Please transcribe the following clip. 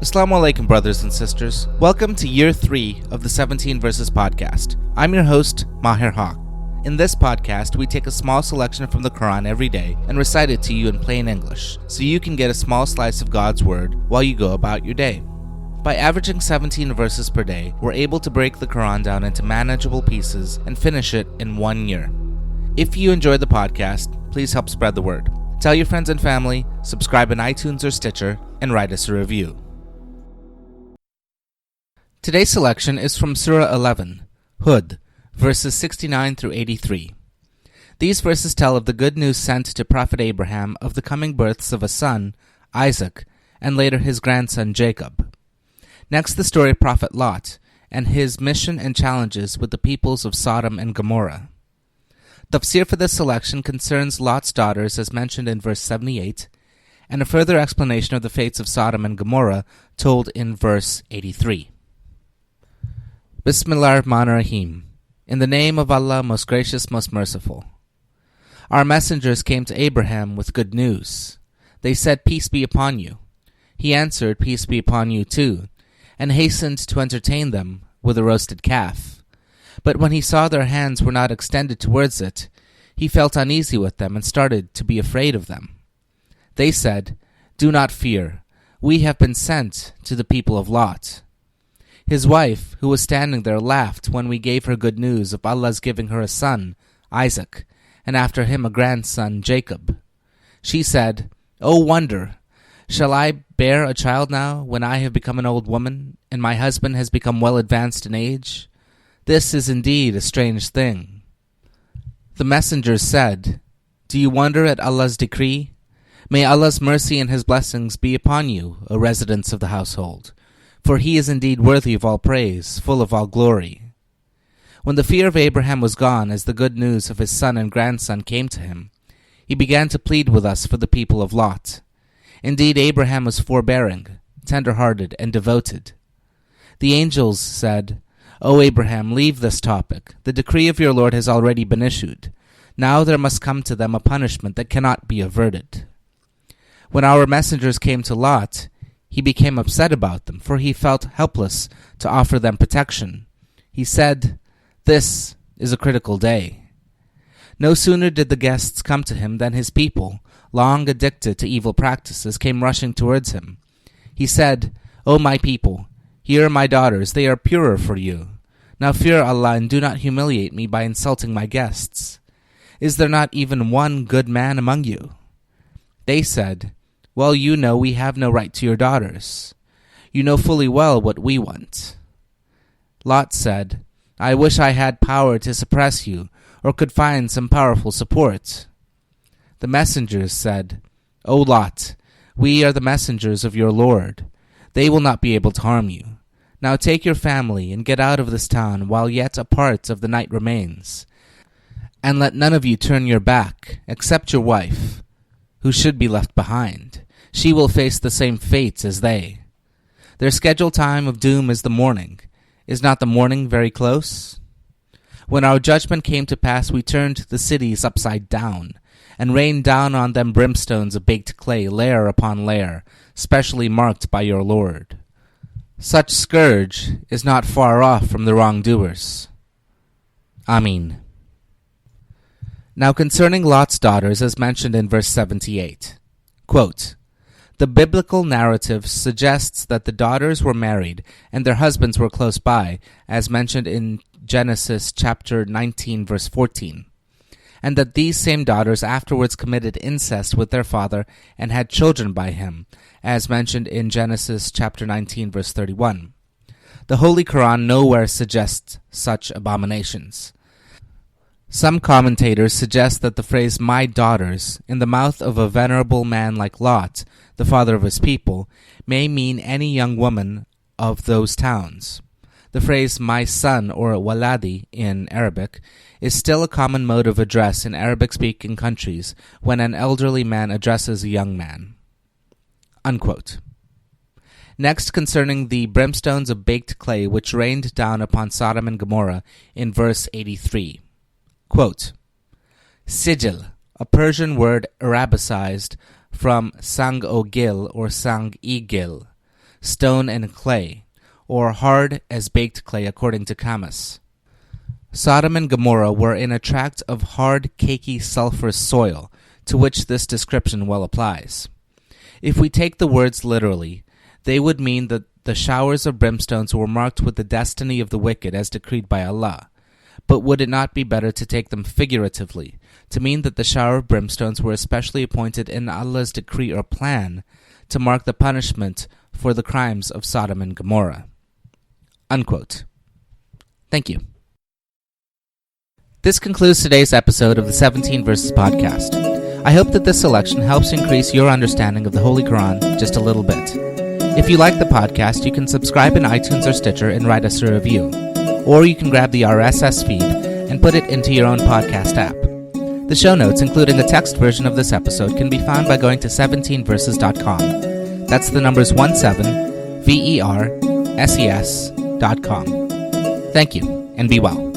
As-salaam wa-alaikum, brothers and sisters. Welcome to Year 3 of the 17 Verses podcast. I'm your host, Maher Haq. In this podcast, we take a small selection from the Quran every day and recite it to you in plain English, so you can get a small slice of God's Word while you go about your day. By averaging 17 verses per day, we're able to break the Quran down into manageable pieces and finish it in 1 year. If you enjoyed the podcast, please help spread the word. Tell your friends and family, subscribe in iTunes or Stitcher, and write us a review. Today's selection is from Surah 11, Hud, verses 69 through 83. These verses tell of the good news sent to Prophet Abraham of the coming births of a son, Isaac, and later his grandson Jacob. Next, the story of Prophet Lot and his mission and challenges with the peoples of Sodom and Gomorrah. Tafseer for this selection concerns Lot's daughters as mentioned in verse 78, and a further explanation of the fates of Sodom and Gomorrah told in verse 83. Bismillahir-Rahmanir-Rahim. In the name of Allah, most gracious, most merciful. Our messengers came to Abraham with good news. They said, "Peace be upon you." He answered, "Peace be upon you too," and hastened to entertain them with a roasted calf. But when he saw their hands were not extended towards it, he felt uneasy with them and started to be afraid of them. They said, "Do not fear. We have been sent to the people of Lot." His wife, who was standing there, laughed when we gave her good news of Allah's giving her a son, Isaac, and after him a grandson, Jacob. She said, "O wonder! Shall I bear a child now, when I have become an old woman, and my husband has become well advanced in age? This is indeed a strange thing." The messengers said, "Do you wonder at Allah's decree? May Allah's mercy and His blessings be upon you, O residents of the household. For He is indeed worthy of all praise, full of all glory." When the fear of Abraham was gone as the good news of his son and grandson came to him, he began to plead with us for the people of Lot. Indeed, Abraham was forbearing, tender-hearted, and devoted. The angels said, "O Abraham, leave this topic. The decree of your Lord has already been issued. Now there must come to them a punishment that cannot be averted." When our messengers came to Lot, he became upset about them, for he felt helpless to offer them protection. He said, "This is a critical day." No sooner did the guests come to him than his people, long addicted to evil practices, came rushing towards him. He said, "O my people, here are my daughters, they are purer for you. Now fear Allah and do not humiliate me by insulting my guests. Is there not even one good man among you?" They said, "Well, you know we have no right to your daughters. You know fully well what we want." Lot said, "I wish I had power to suppress you, or could find some powerful support." The messengers said, "O Lot, we are the messengers of your Lord. They will not be able to harm you. Now take your family and get out of this town while yet a part of the night remains. And let none of you turn your back, except your wife, who should be left behind. She will face the same fates as they. Their scheduled time of doom is the morning. Is not the morning very close? When our judgment came to pass, we turned the cities upside down, and rained down on them brimstones of baked clay, layer upon layer, specially marked by your Lord. Such scourge is not far off from the wrongdoers. Amin. Now concerning Lot's daughters, as mentioned in verse 78, quote, "The biblical narrative suggests that the daughters were married and their husbands were close by, as mentioned in Genesis chapter 19, verse 14, and that these same daughters afterwards committed incest with their father and had children by him, as mentioned in Genesis chapter 19, verse 31. The Holy Quran nowhere suggests such abominations. Some commentators suggest that the phrase "my daughters," in the mouth of a venerable man like Lot, the father of his people, may mean any young woman of those towns. The phrase "my son," or waladi in Arabic, is still a common mode of address in Arabic-speaking countries when an elderly man addresses a young man. Unquote. Next, concerning the brimstones of baked clay which rained down upon Sodom and Gomorrah in verse 83. Quote, "Sijil, a Persian word Arabicized from sang-o-gil or sang-e-gil, stone and clay, or hard as baked clay according to Camus. Sodom and Gomorrah were in a tract of hard, cakey, sulfurous soil, to which this description well applies. If we take the words literally, they would mean that the showers of brimstones were marked with the destiny of the wicked as decreed by Allah. But would it not be better to take them figuratively, to mean that the shower of brimstones were especially appointed in Allah's decree or plan to mark the punishment for the crimes of Sodom and Gomorrah? Unquote. Thank you. This concludes today's episode of the 17 Verses podcast. I hope that this selection helps increase your understanding of the Holy Quran just a little bit. If you like the podcast, you can subscribe in iTunes or Stitcher and write us a review. Or you can grab the RSS feed and put it into your own podcast app. The show notes, including a text version of this episode, can be found by going to 17verses.com. That's the numbers 17, VERSES.com. Thank you, and be well.